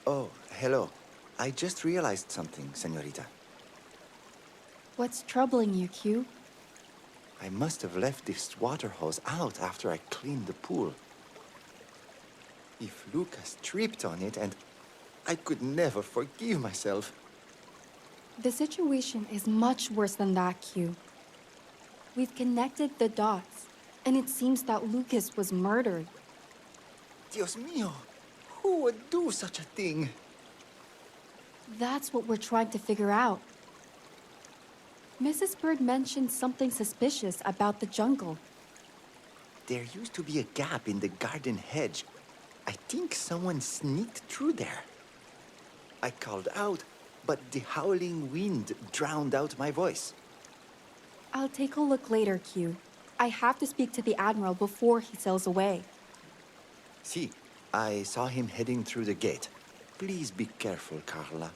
Oh, hello. I just realized something, señorita. What's troubling you, Q? I must have left this water hose out after I cleaned the pool. If Lucas tripped on it, and I could never forgive myself. The situation is much worse than that, Q. We've connected the dots, and it seems that Lucas was murdered. Dios mío, who would do such a thing? That's what we're trying to figure out. Mrs. Bird mentioned something suspicious about the jungle. There used to be a gap in the garden hedge. I think someone sneaked through there. I called out, but the howling wind drowned out my voice. I'll take a look later, Q. I have to speak to the Admiral before he sails away. See, I saw him heading through the gate. Please be careful, Carla.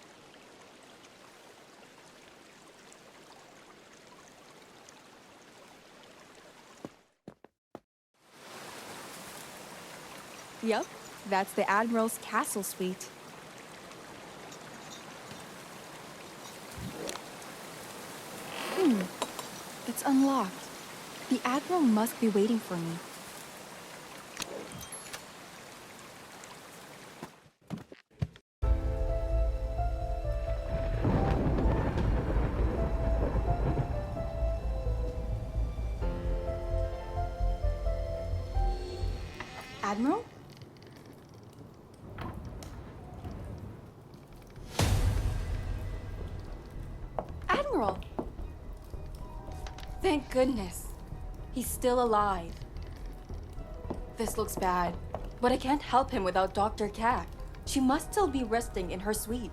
Yep, that's the Admiral's castle suite. It's unlocked. The Admiral must be waiting for me. Admiral? Admiral! Thank goodness. He's still alive. This looks bad, but I can't help him without Dr. Cat. She must still be resting in her suite.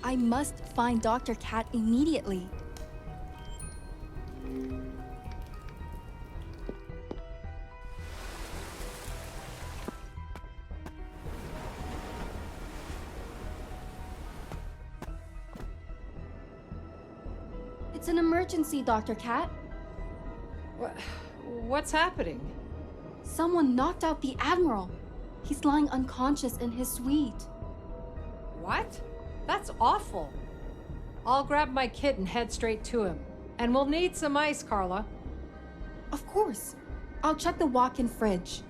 I must find Dr. Cat immediately. It's an emergency, Dr. Cat. What's happening? Someone knocked out the Admiral. He's lying unconscious in his suite. What? That's awful. I'll grab my kit and head straight to him. And we'll need some ice, Carla. Of course. I'll check the walk-in fridge.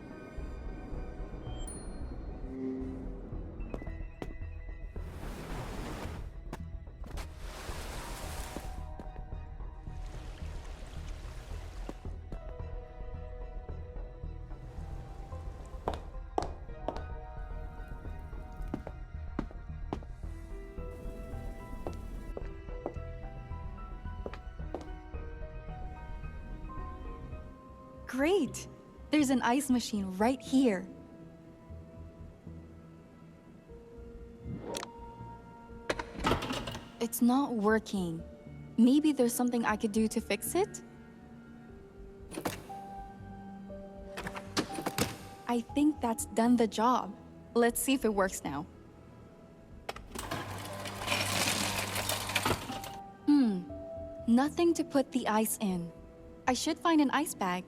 Great! There's an ice machine right here. It's not working. Maybe there's something I could do to fix it? I think that's done the job. Let's see if it works now. Nothing to put the ice in. I should find an ice bag.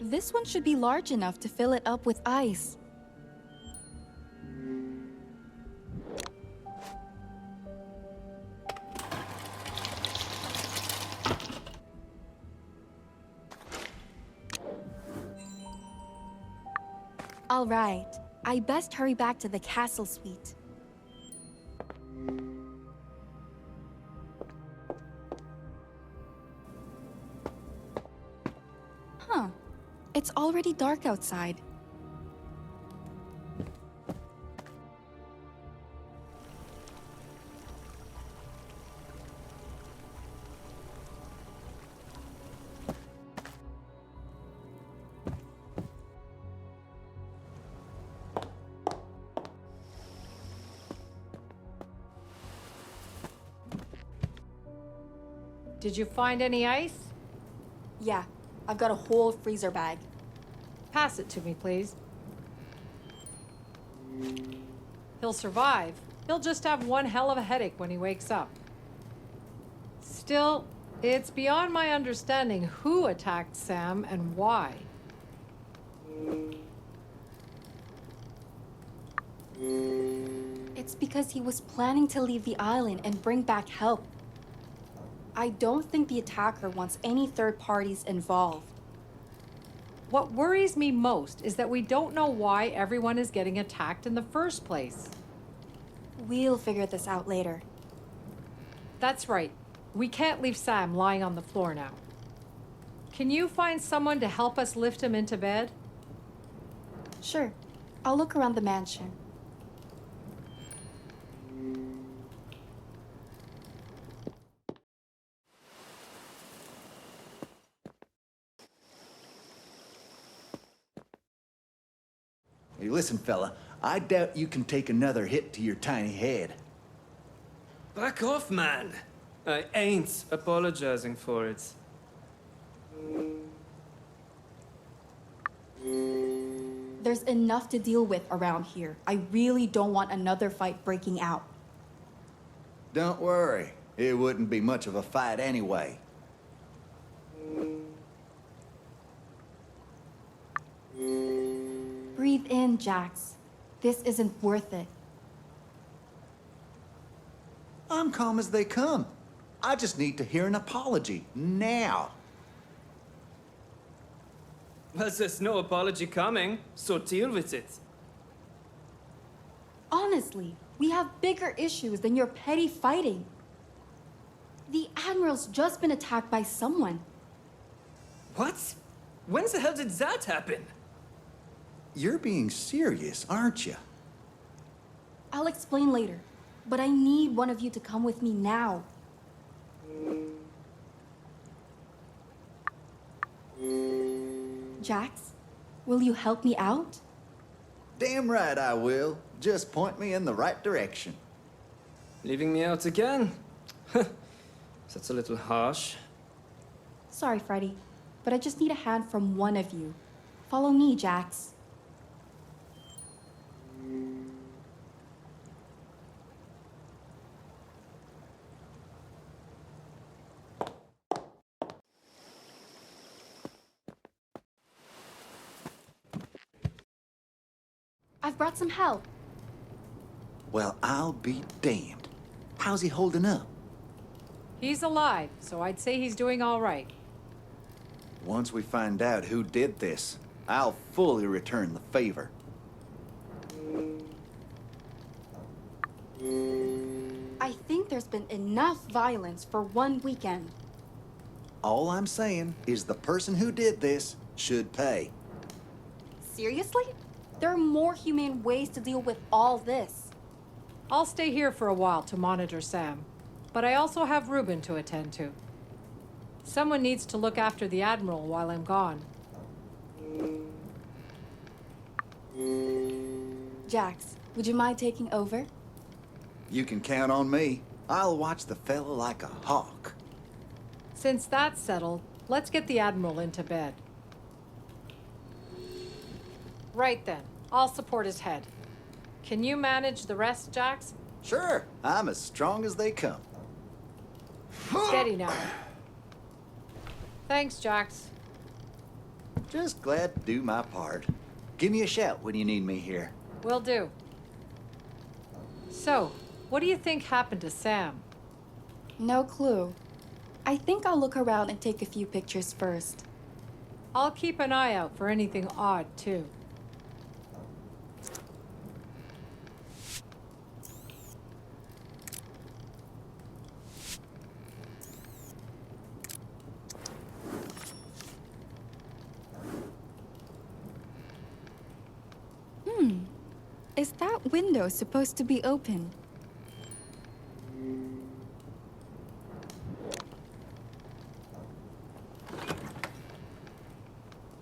This one should be large enough to fill it up with ice. All right, I best hurry back to the castle suite. Huh, it's already dark outside. Did you find any ice? Yeah, I've got a whole freezer bag. Pass it to me, please. He'll survive. He'll just have one hell of a headache when he wakes up. Still, it's beyond my understanding who attacked Sam and why. It's because he was planning to leave the island and bring back help. I don't think the attacker wants any third parties involved. What worries me most is that we don't know why everyone is getting attacked in the first place. We'll figure this out later. That's right. We can't leave Sam lying on the floor now. Can you find someone to help us lift him into bed? Sure, I'll look around the mansion. Hey, listen, fella. I doubt you can take another hit to your tiny head. Back off, man. I ain't apologizing for it. There's enough to deal with around here. I really don't want another fight breaking out. Don't worry. It wouldn't be much of a fight anyway. Breathe in, Jax. This isn't worth it. I'm calm as they come. I just need to hear an apology, now. Well, there's no apology coming, so deal with it. Honestly, we have bigger issues than your petty fighting. The Admiral's just been attacked by someone. What? When the hell did that happen? You're being serious, aren't you? I'll explain later, but I need one of you to come with me now. Jax, will you help me out? Damn right I will. Just point me in the right direction. Leaving me out again? That's a little harsh. Sorry, Freddy, but I just need a hand from one of you. Follow me, Jax. I've brought some help. Well, I'll be damned. How's he holding up? He's alive, so I'd say he's doing all right. Once we find out who did this, I'll fully return the favor. I think there's been enough violence for one weekend. All I'm saying is the person who did this should pay. Seriously? There are more humane ways to deal with all this. I'll stay here for a while to monitor Sam, but I also have Reuben to attend to. Someone needs to look after the Admiral while I'm gone. Jax, would you mind taking over? You can count on me. I'll watch the fella like a hawk. Since that's settled, let's get the Admiral into bed. Right then, I'll support his head. Can you manage the rest, Jax? Sure, I'm as strong as they come. Steady now. Thanks, Jax. Just glad to do my part. Give me a shout when you need me here. Will do. So, what do you think happened to Sam? No clue. I think I'll look around and take a few pictures first. I'll keep an eye out for anything odd, too. Is that window supposed to be open?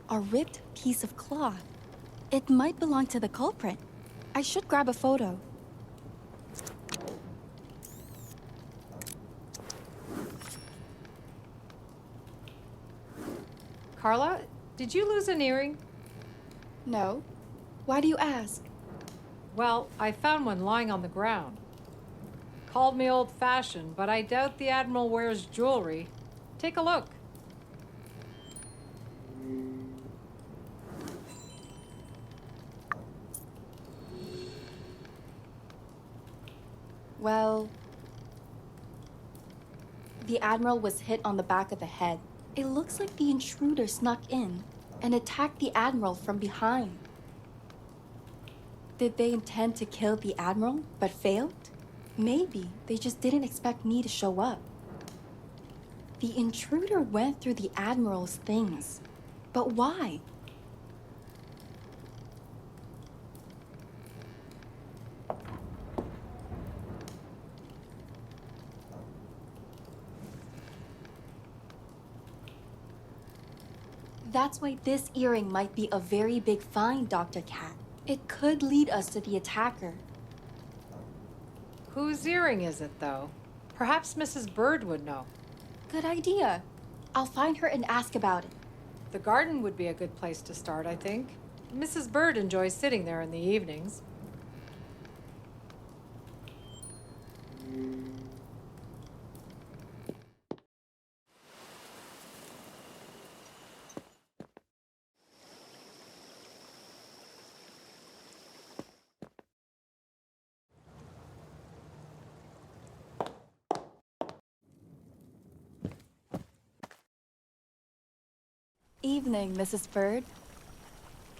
A ripped piece of cloth. It might belong to the culprit. I should grab a photo. Carla, did you lose an earring? No. Why do you ask? Well, I found one lying on the ground. Called me old-fashioned, but I doubt the Admiral wears jewelry. Take a look. Well, the Admiral was hit on the back of the head. It looks like the intruder snuck in and attacked the Admiral from behind. Did they intend to kill the Admiral, but failed? Maybe they just didn't expect me to show up. The intruder went through the Admiral's things. But why? That's why this earring might be a very big find, Dr. Cat. It could lead us to the attacker. Whose earring is it, though? Perhaps Mrs. Bird would know. Good idea. I'll find her and ask about it. The garden would be a good place to start, I think. Mrs. Bird enjoys sitting there in the evenings. Evening, Mrs. Bird.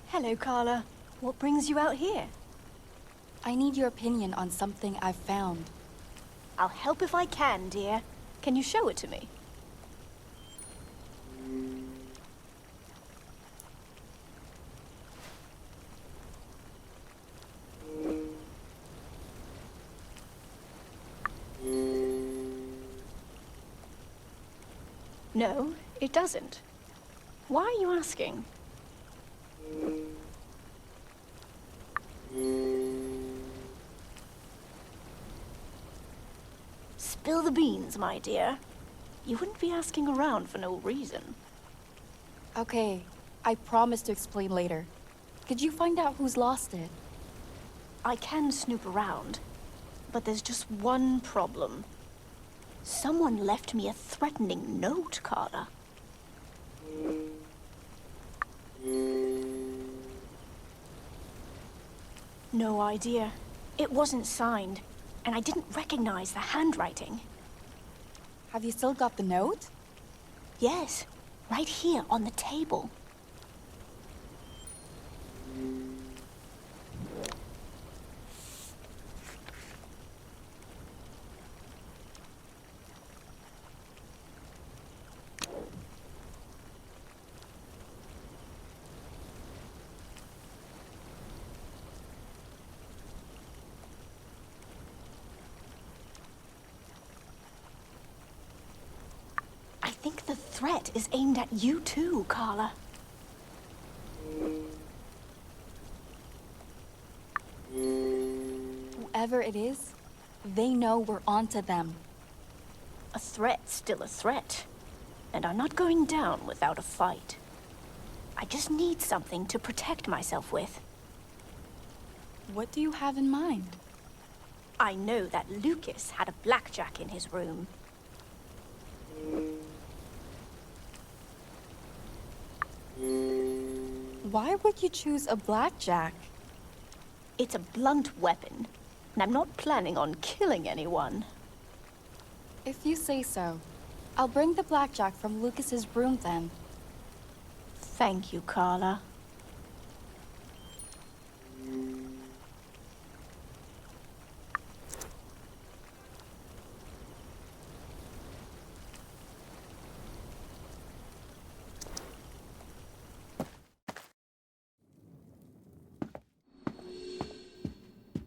Hello, Carla. What brings you out here? I need your opinion on something I've found. I'll help if I can, dear. Can you show it to me? No, it doesn't. Why are you asking? Spill the beans, my dear. You wouldn't be asking around for no reason. Okay, I promise to explain later. Did you find out who's lost it? I can snoop around, but there's just one problem. Someone left me a threatening note, Carla. No idea. It wasn't signed, and I didn't recognize the handwriting. Have you still got the note? Yes, right here on the table. I think the threat is aimed at you too, Carla. Whoever it is, they know we're onto them. A threat's still a threat, and I'm not going down without a fight. I just need something to protect myself with. What do you have in mind? I know that Lucas had a blackjack in his room. Why would you choose a blackjack? It's a blunt weapon, and I'm not planning on killing anyone. If you say so. I'll bring the blackjack from Lucas's room then. Thank you, Carla.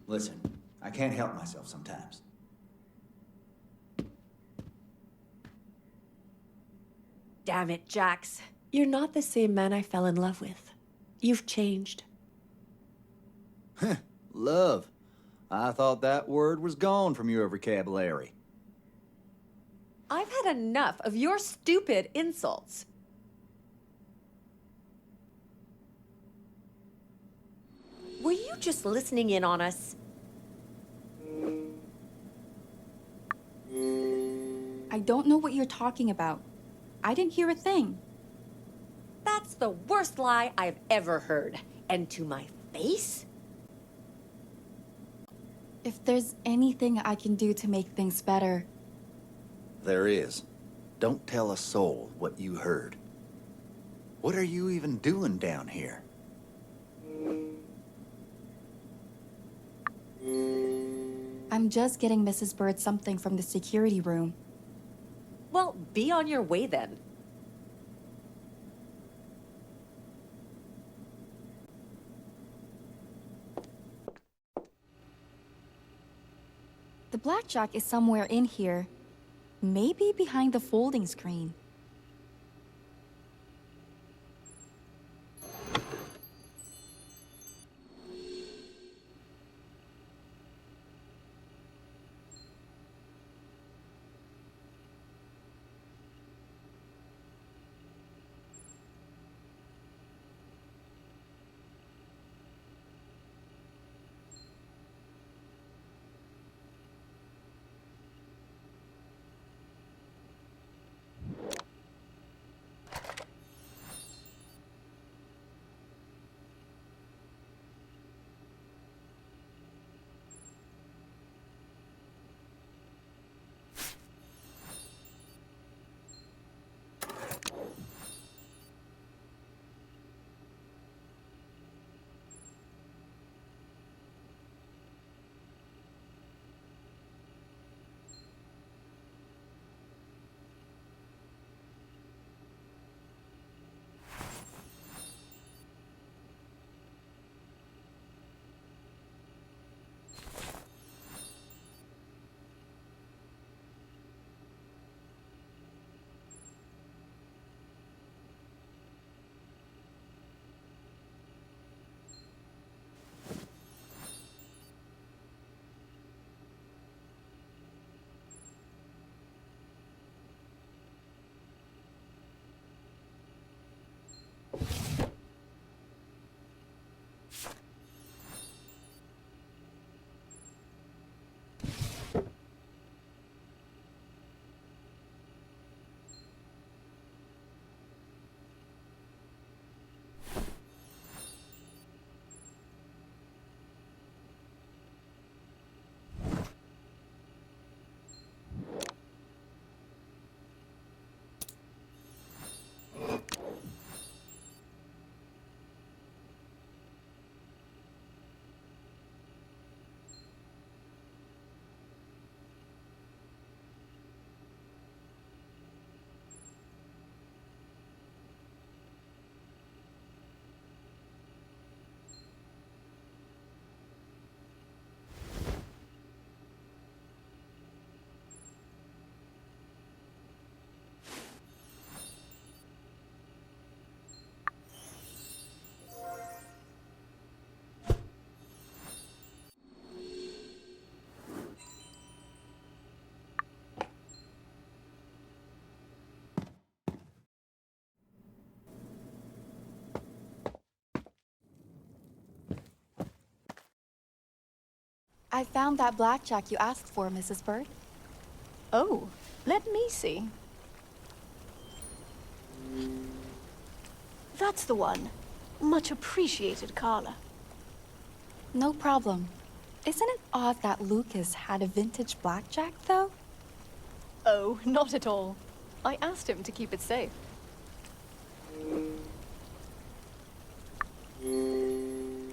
Listen, I can't help myself sometimes. Damn it, Jax. You're not the same man I fell in love with. You've changed. Love. I thought that word was gone from your vocabulary. I've had enough of your stupid insults. Were you just listening in on us? I don't know what you're talking about. I didn't hear a thing. That's the worst lie I've ever heard. And to my face? If there's anything I can do to make things better, There is. Don't tell a soul what you heard. What are you even doing down here? I'm just getting Mrs. Bird something from the security room. Well, be on your way then. The blackjack is somewhere in here. Maybe behind the folding screen. I found that blackjack you asked for, Mrs. Bird. Oh, let me see. That's the one. Much appreciated, Carla. No problem. Isn't it odd that Lucas had a vintage blackjack, though? Oh, not at all. I asked him to keep it safe.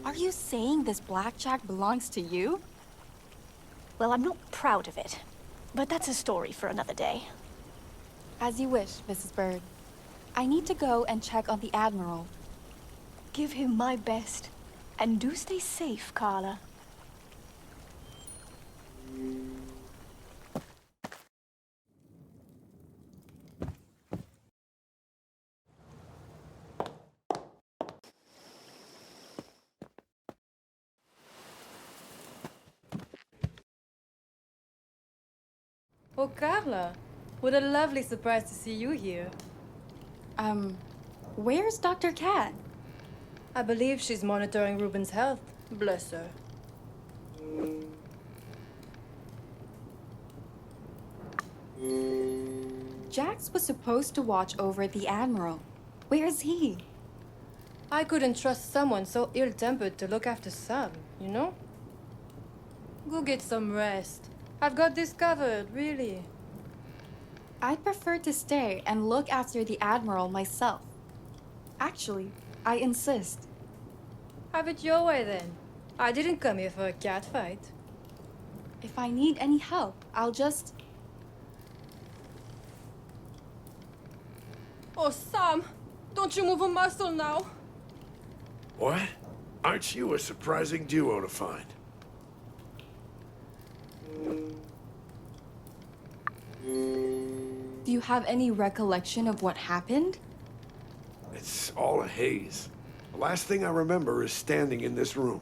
Are you saying this blackjack belongs to you? Well, I'm not proud of it, but that's a story for another day. As you wish, Mrs. Bird. I need to go and check on the Admiral. Give him my best, and do stay safe, Carla. Oh, Carla, what a lovely surprise to see you here. Where's Dr. Cat? I believe she's monitoring Ruben's health. Bless her. Jax was supposed to watch over the Admiral. Where is he? I couldn't trust someone so ill-tempered to look after Sam, you know? Go get some rest. I've got this covered, really. I'd prefer to stay and look after the Admiral myself. Actually, I insist. Have it your way, then. I didn't come here for a cat fight. If I need any help, I'll just... Oh, Sam! Don't you move a muscle now! What? Aren't you a surprising duo to find? Do you have any recollection of what happened? It's all a haze. The last thing I remember is standing in this room.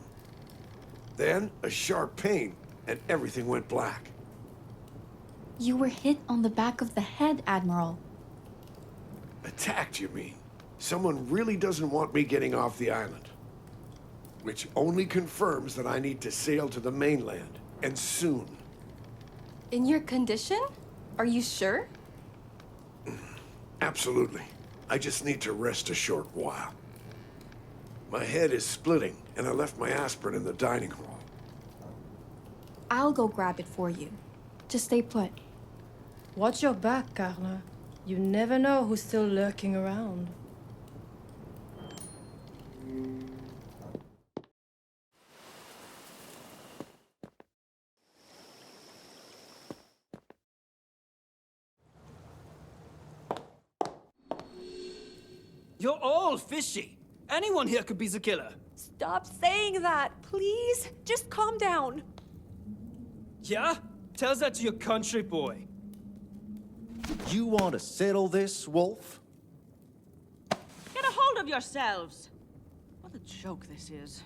Then, a sharp pain, and everything went black. You were hit on the back of the head, Admiral. Attacked, you mean? Someone really doesn't want me getting off the island. Which only confirms that I need to sail to the mainland, and soon. In your condition? Are you sure? Absolutely. I just need to rest a short while. My head is splitting, and I left my aspirin in the dining hall. I'll go grab it for you. Just stay put. Watch your back, Carla. You never know who's still lurking around. You're all fishy. Anyone here could be the killer. Stop saying that, please. Just calm down. Yeah? Tell that to your country boy. You want to settle this, Wolf? Get a hold of yourselves. What a joke this is.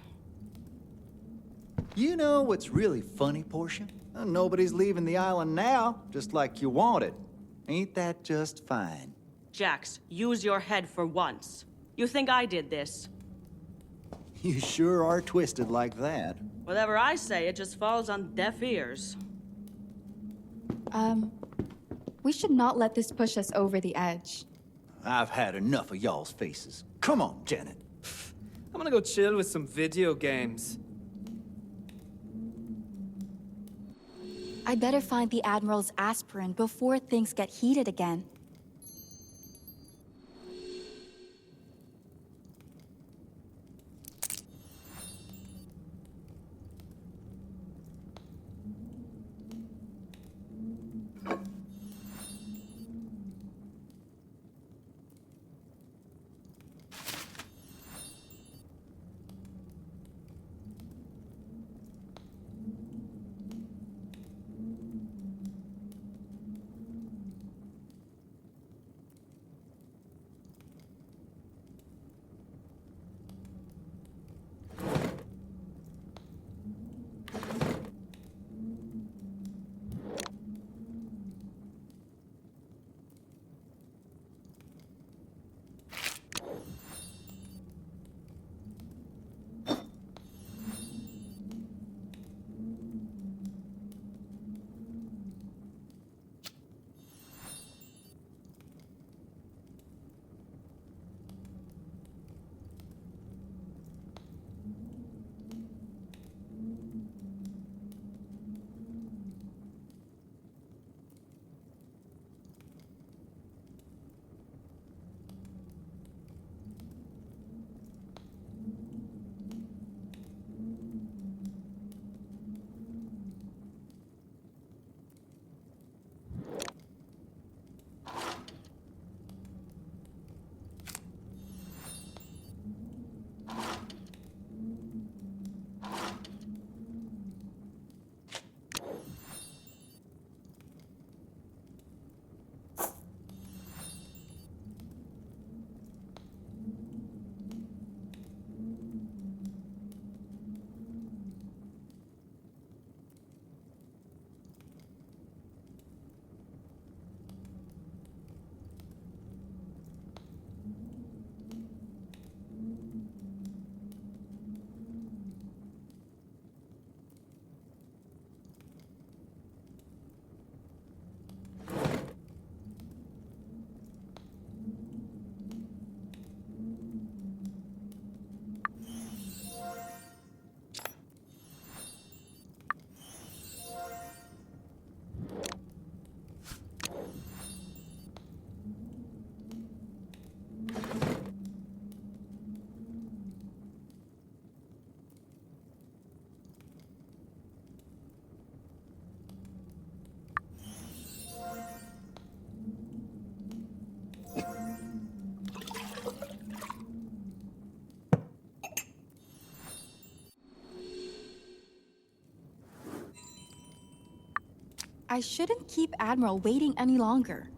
You know what's really funny, Portia? Nobody's leaving the island now, just like you wanted. Ain't that just fine? Jax, use your head for once. You think I did this? You sure are twisted like that. Whatever I say, it just falls on deaf ears. We should not let this push us over the edge. I've had enough of y'all's faces. Come on, Janet. I'm gonna go chill with some video games. I'd better find the Admiral's aspirin before things get heated again. I shouldn't keep Admiral waiting any longer.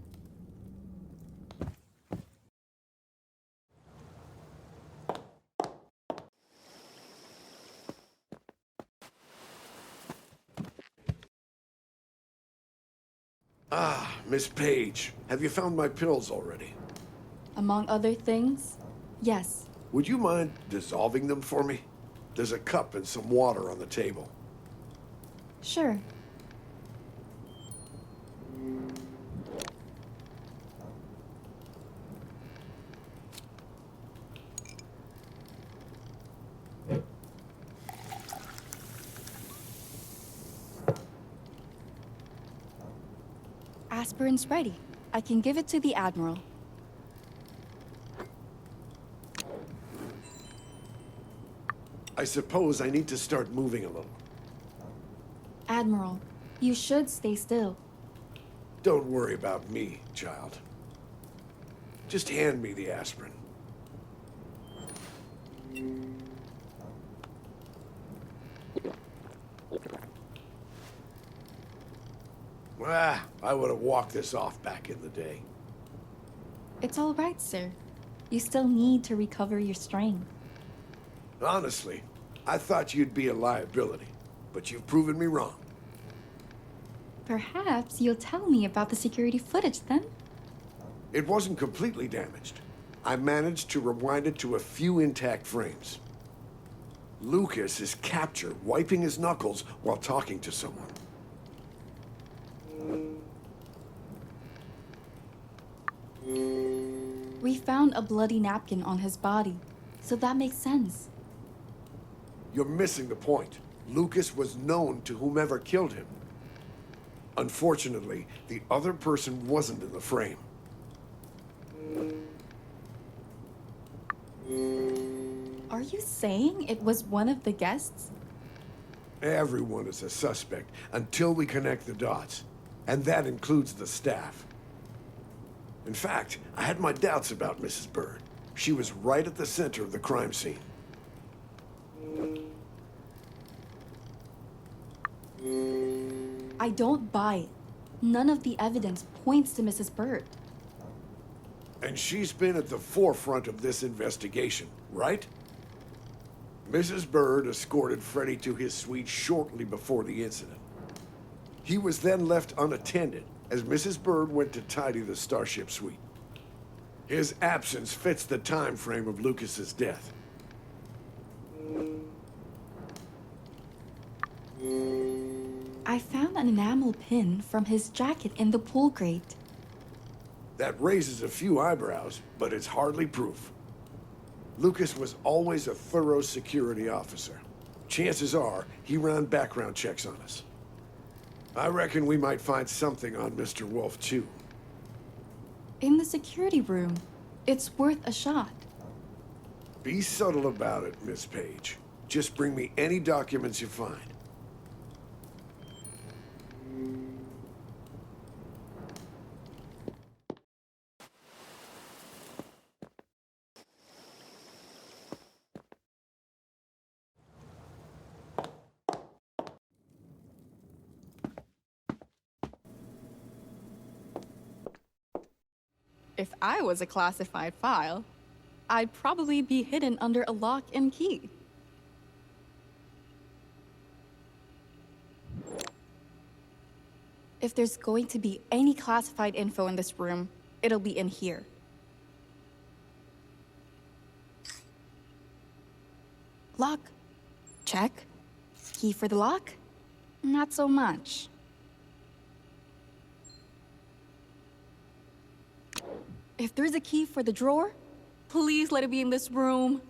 Ah, Miss Page, have you found my pills already? Among other things, yes. Would you mind dissolving them for me? There's a cup and some water on the table. Sure. Aspirin's ready. I can give it to the Admiral. I suppose I need to start moving a little. Admiral, you should stay still. Don't worry about me, child. Just hand me the aspirin. Ah, I would have walked this off back in the day. It's all right, sir. You still need to recover your strength. Honestly, I thought you'd be a liability, but you've proven me wrong. Perhaps you'll tell me about the security footage then? It wasn't completely damaged. I managed to rewind it to a few intact frames. Lucas is captured, wiping his knuckles while talking to someone. We found a bloody napkin on his body, so that makes sense. You're missing the point. Lucas was known to whomever killed him. Unfortunately, the other person wasn't in the frame. Are you saying it was one of the guests? Everyone is a suspect until we connect the dots, and that includes the staff. In fact, I had my doubts about Mrs. Bird. She was right at the center of the crime scene. I don't buy it. None of the evidence points to Mrs. Bird. And she's been at the forefront of this investigation, right? Mrs. Bird escorted Freddy to his suite shortly before the incident. He was then left unattended as Mrs. Bird went to tidy the Starship suite. His absence fits the time frame of Lucas's death. I found an enamel pin from his jacket in the pool grate. That raises a few eyebrows, but it's hardly proof. Lucas was always a thorough security officer. Chances are he ran background checks on us. I reckon we might find something on Mr. Wolf, too. In the security room. It's worth a shot. Be subtle about it, Miss Page. Just bring me any documents you find. If I was a classified file, I'd probably be hidden under a lock and key. If there's going to be any classified info in this room, it'll be in here. Lock. Check. Key for the lock? Not so much. If there's a key for the drawer, please let it be in this room.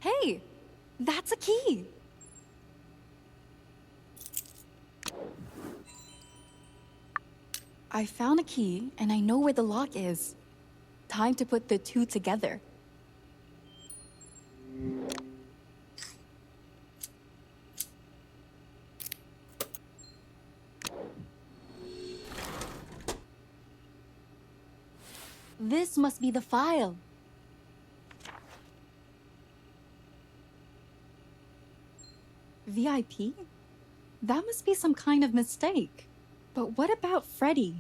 Hey, that's a key. I found a key and I know where the lock is. Time to put the two together. This must be the file. VIP? That must be some kind of mistake. But what about Freddy?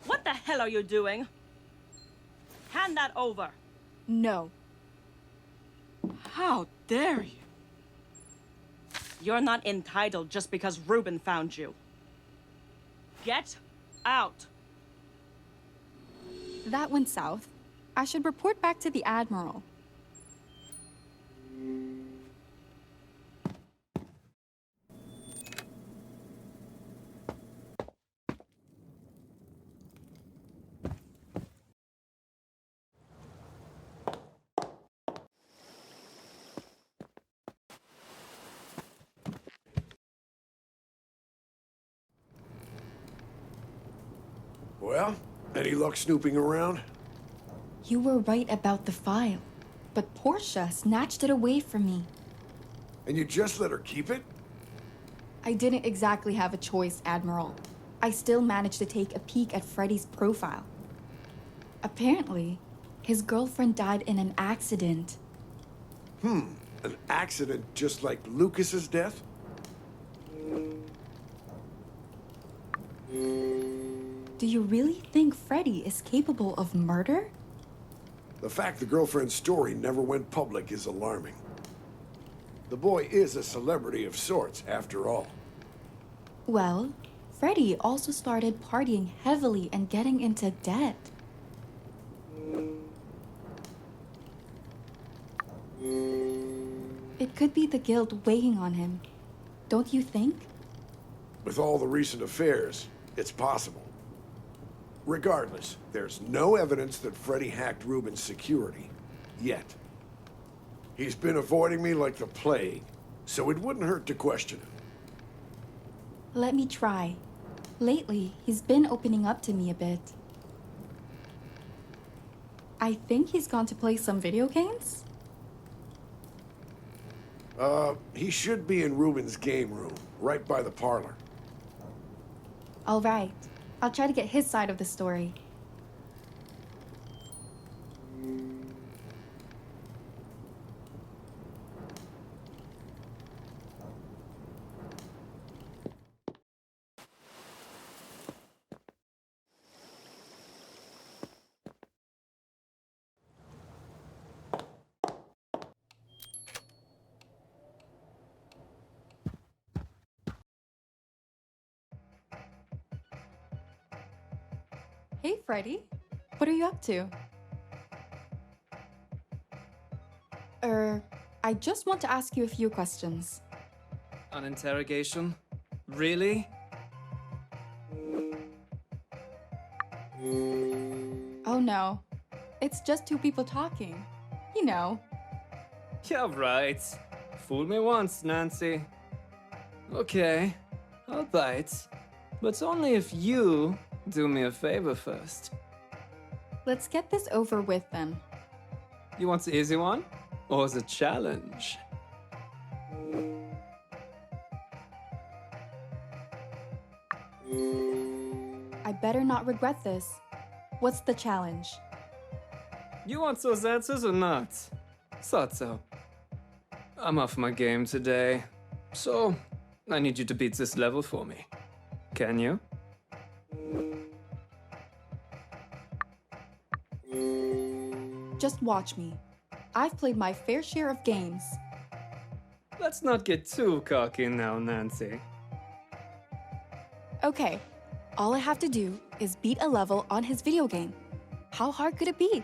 What the hell are you doing? Hand that over. No. How dare you? You're not entitled just because Reuben found you. Get out. That went south. I should report back to the Admiral. Well, any luck snooping around? You were right about the file, but Portia snatched it away from me. And you just let her keep it? I didn't exactly have a choice, Admiral. I still managed to take a peek at Freddy's profile. Apparently, his girlfriend died in an accident. An accident just like Lucas's death? Do you really think Freddy is capable of murder? The fact the girlfriend's story never went public is alarming. The boy is a celebrity of sorts, after all. Well, Freddy also started partying heavily and getting into debt. It could be the guilt weighing on him. Don't you think? With all the recent affairs, it's possible. Regardless, there's no evidence that Freddy hacked Reuben's security. Yet. He's been avoiding me like the plague, so it wouldn't hurt to question him. Let me try. Lately, he's been opening up to me a bit. I think he's gone to play some video games? He should be in Reuben's game room, right by the parlor. All right. I'll try to get his side of the story. Hey, Freddy. What are you up to? I just want to ask you a few questions. An interrogation? Really? Oh no. It's just two people talking. You know. Yeah, right. Fool me once, Nancy. Okay, I'll bite. But only if you do me a favor first. Let's get this over with then. You want the easy one? Or the challenge? I better not regret this. What's the challenge? You want those answers or not? Thought so. I'm off my game today, so I need you to beat this level for me. Can you? Just watch me. I've played my fair share of games. Let's not get too cocky now, Nancy. Okay, all I have to do is beat a level on his video game. How hard could it be?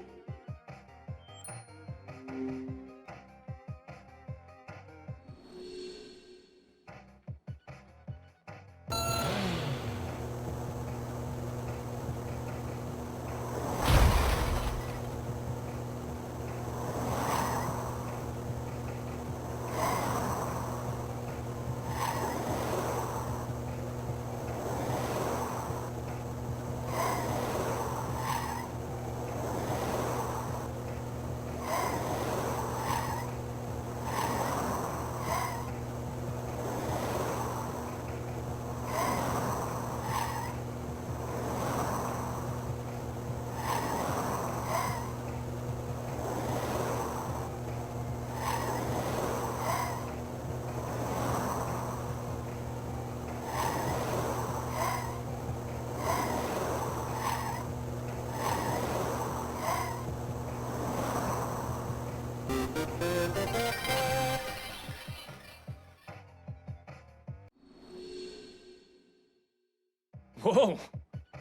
Whoa!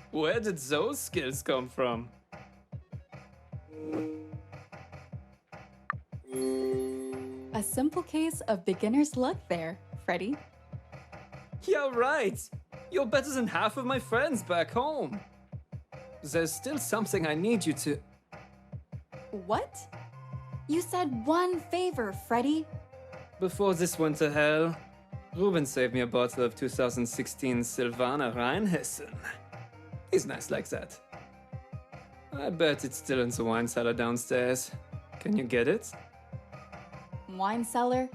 Where did those skills come from? A simple case of beginner's luck there, Freddy. Yeah, right! You're better than half of my friends back home. There's still something I need you to... What? You said one favor, Freddy. Before this went to hell, Ruben saved me a bottle of 2016 Silvana Rheinhessen. He's nice like that. I bet it's still in the wine cellar downstairs. Can you get it? Wine cellar?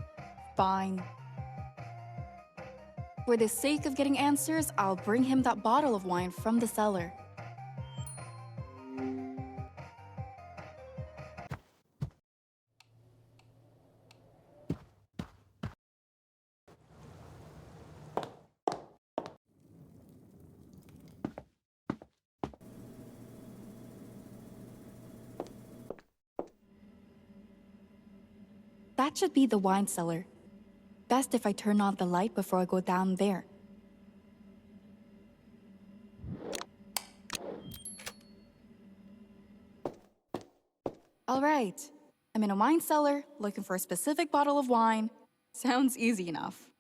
Fine. For the sake of getting answers, I'll bring him that bottle of wine from the cellar. That should be the wine cellar. Best if I turn on the light before I go down there. All right, I'm in a wine cellar, looking for a specific bottle of wine. Sounds easy enough.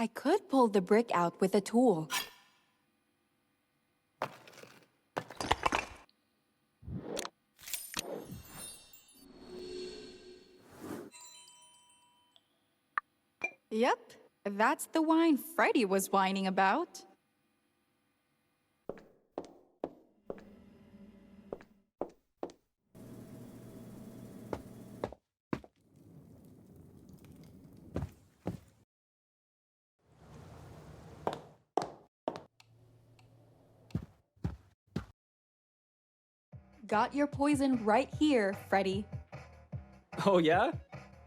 I could pull the brick out with a tool. Yep, that's the wine Freddy was whining about. Got your poison right here, Freddy. Oh yeah?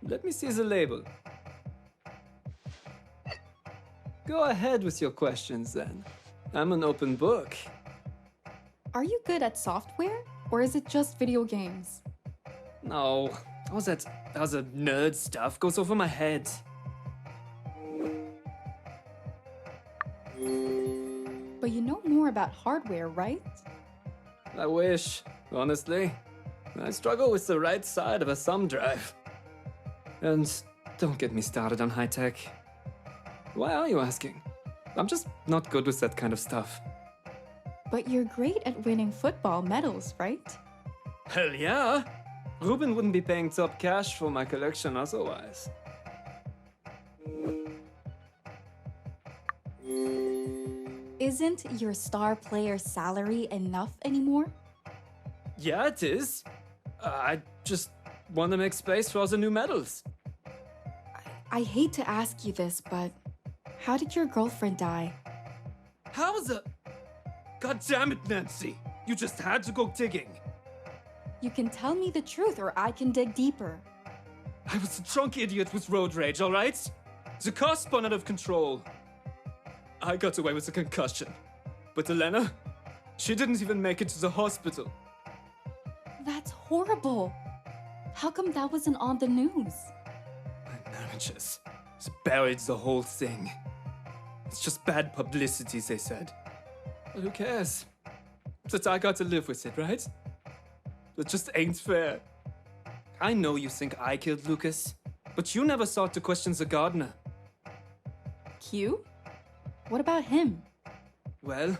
Let me see the label. Go ahead with your questions then. I'm an open book. Are you good at software, or is it just video games? No, all that other nerd stuff goes over my head. But you know more about hardware, right? I wish, honestly. I struggle with the right side of a thumb drive. And don't get me started on high tech. Why are you asking? I'm just not good with that kind of stuff. But you're great at winning football medals, right? Hell yeah! Ruben wouldn't be paying top cash for my collection otherwise. Isn't your star player's salary enough anymore? Yeah, it is. I just want to make space for all the new medals. I hate to ask you this, but how did your girlfriend die? How the... God damn it, Nancy! You just had to go digging. You can tell me the truth or I can dig deeper. I was a drunk idiot with road rage, alright? The car spun out of control. I got away with a concussion. But Elena, she didn't even make it to the hospital. That's horrible. How come that wasn't on the news? My managers buried the whole thing. It's just bad publicity, they said. But who cares? That I got to live with it, right? It just ain't fair. I know you think I killed Lucas, but you never thought to question the gardener. Q? What about him? Well,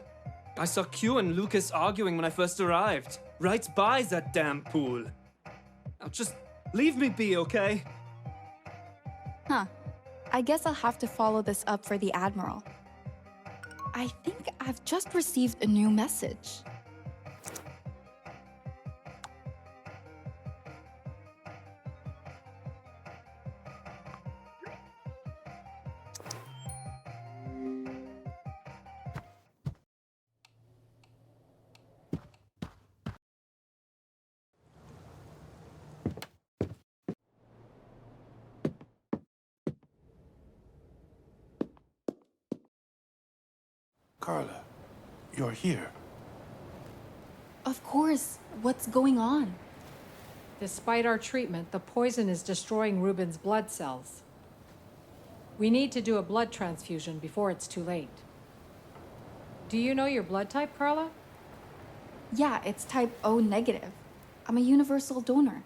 I saw Q and Lucas arguing when I first arrived, right by that damn pool. Now just leave me be, okay? Huh. I guess I'll have to follow this up for the Admiral. I think I've just received a new message. Carla, you're here. Of course. What's going on? Despite our treatment, the poison is destroying Ruben's blood cells. We need to do a blood transfusion before it's too late. Do you know your blood type, Carla? Yeah, it's type O negative. I'm a universal donor.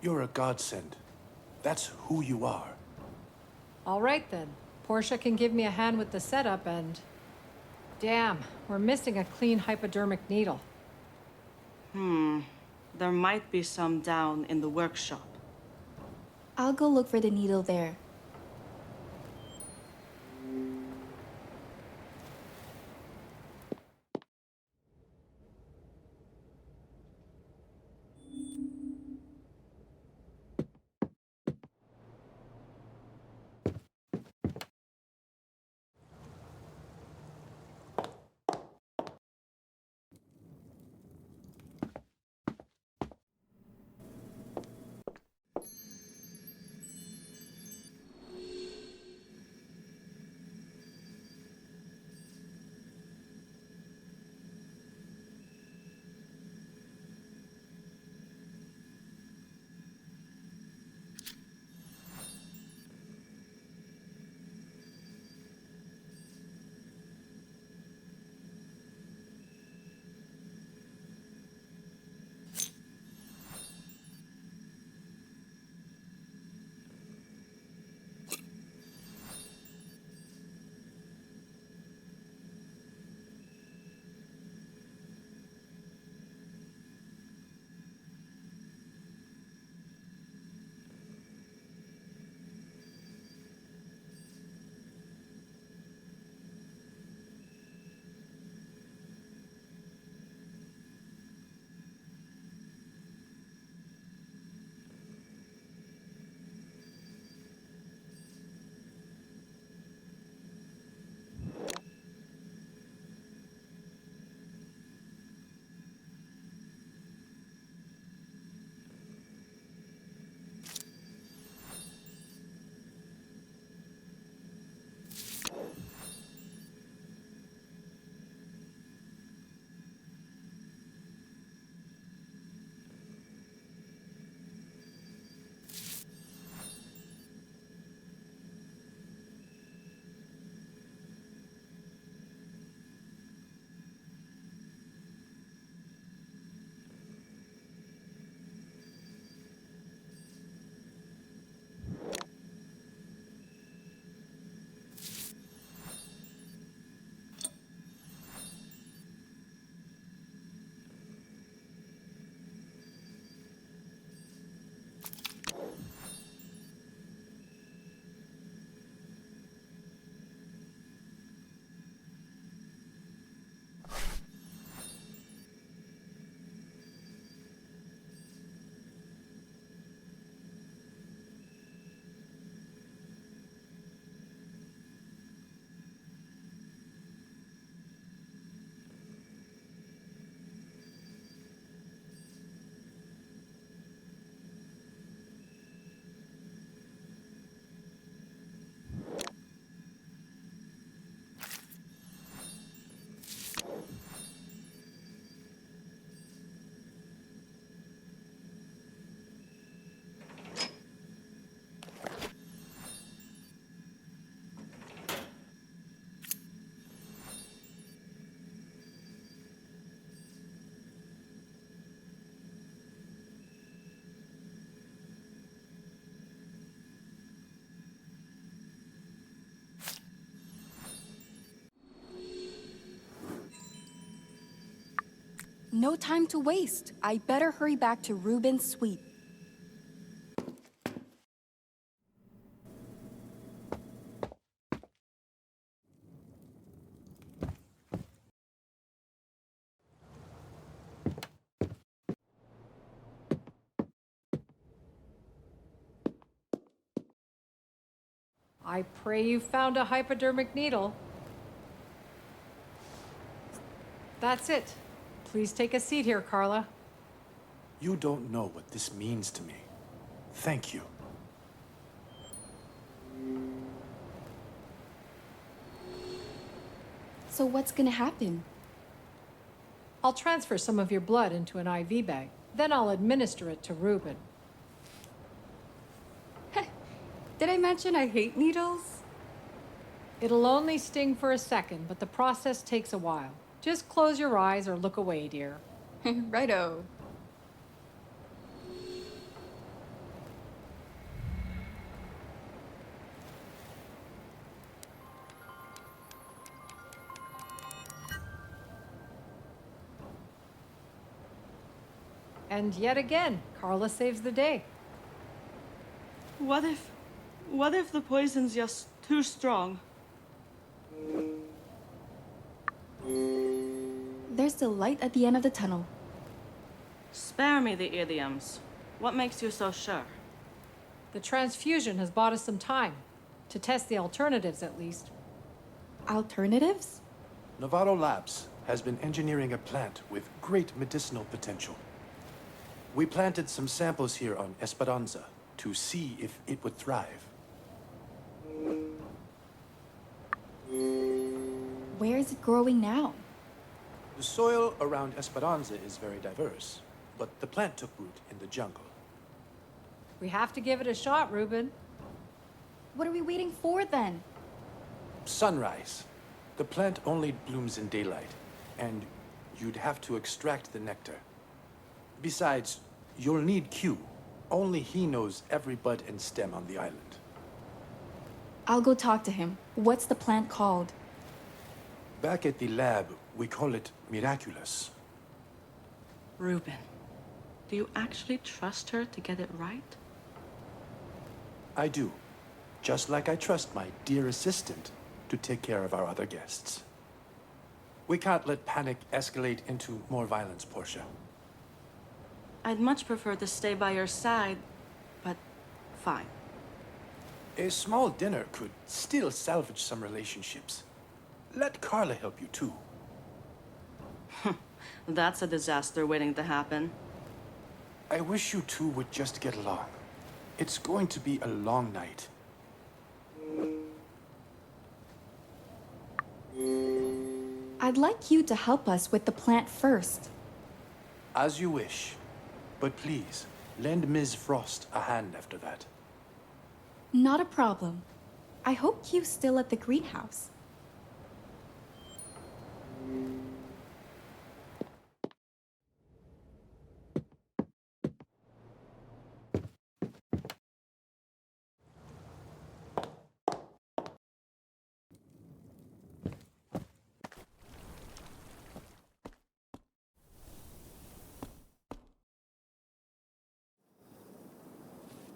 You're a godsend. That's who you are. All right then. Portia can give me a hand with the setup and... Damn, we're missing a clean hypodermic needle. There might be some down in the workshop. I'll go look for the needle there. No time to waste. I better hurry back to Ruben's suite. I pray you found a hypodermic needle. That's it. Please take a seat here, Carla. You don't know what this means to me. Thank you. So what's gonna happen? I'll transfer some of your blood into an IV bag. Then I'll administer it to Ruben. Did I mention I hate needles? It'll only sting for a second, but the process takes a while. Just close your eyes or look away, dear. Righto. And yet again, Carla saves the day. What if the poison's just too strong? There's the light at the end of the tunnel. Spare me the idioms. What makes you so sure? The transfusion has bought us some time. To test the alternatives, at least. Alternatives? Navarro Labs has been engineering a plant with great medicinal potential. We planted some samples here on Esperanza to see if it would thrive. Where is it growing now? The soil around Esperanza is very diverse, but the plant took root in the jungle. We have to give it a shot, Ruben. What are we waiting for then? Sunrise. The plant only blooms in daylight, and you'd have to extract the nectar. Besides, you'll need Q. Only he knows every bud and stem on the island. I'll go talk to him. What's the plant called? Back at the lab, we call it miraculous. Ruben, do you actually trust her to get it right? I do. Just like I trust my dear assistant to take care of our other guests. We can't let panic escalate into more violence, Portia. I'd much prefer to stay by your side, but fine. A small dinner could still salvage some relationships. Let Carla help you too. That's a disaster waiting to happen. I wish you two would just get along. It's going to be a long night. I'd like you to help us with the plant first. As you wish. But please, lend Ms. Frost a hand after that. Not a problem. I hope Q's still at the greenhouse.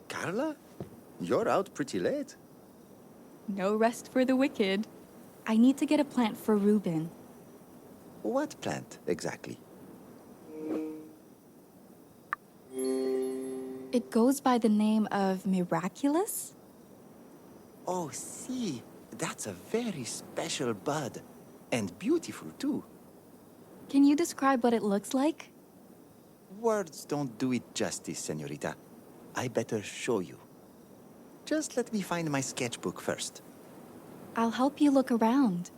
Carla? You're out pretty late. No rest for the wicked. I need to get a plant for Ruben. What plant, exactly? It goes by the name of miraculous? Oh, see, that's a very special bud. And beautiful, too. Can you describe what it looks like? Words don't do it justice, señorita. I better show you. Just let me find my sketchbook first. I'll help you look around.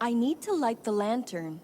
I need to light the lantern.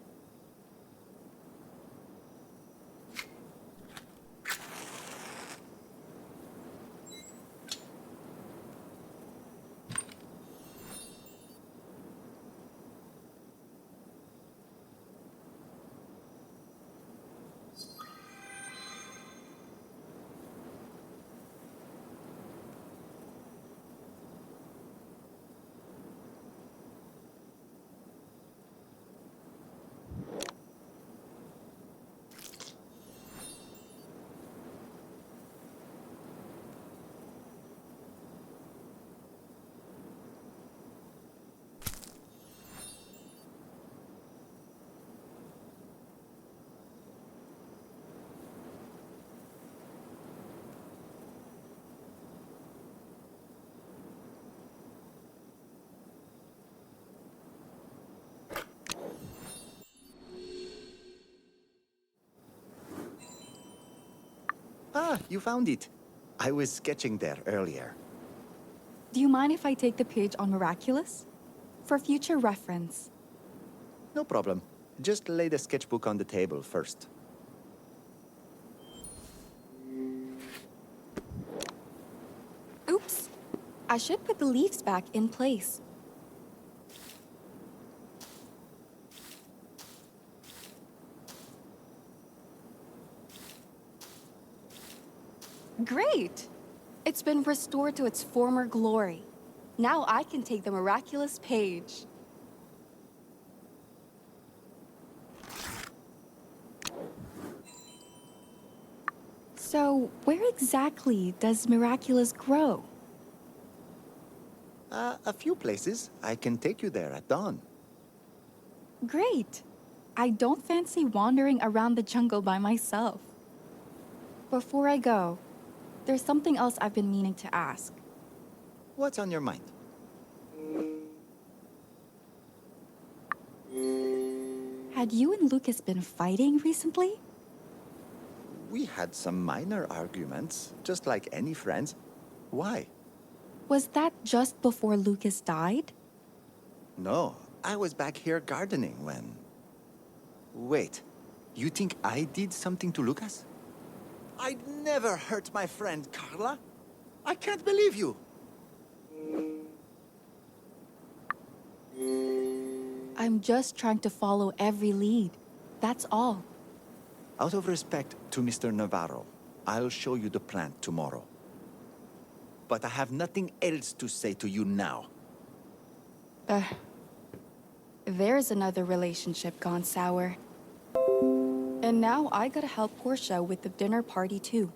Ah, you found it. I was sketching there earlier. Do you mind if I take the page on miraculous? For future reference. No problem. Just lay the sketchbook on the table first. Oops. I should put the leaves back in place. Great! It's been restored to its former glory. Now I can take the miraculous page. So, where exactly does miraculous grow? A few places. I can take you there at dawn. Great! I don't fancy wandering around the jungle by myself. Before I go, there's something else I've been meaning to ask. What's on your mind? Had you and Lucas been fighting recently? We had some minor arguments, just like any friends. Why? Was that just before Lucas died? No, I was back here gardening when... Wait, you think I did something to Lucas? I'd never hurt my friend, Carla. I can't believe you. I'm just trying to follow every lead. That's all. Out of respect to Mr. Navarro, I'll show you the plant tomorrow. But I have nothing else to say to you now. There's another relationship gone sour. And now I gotta help Portia with the dinner party too.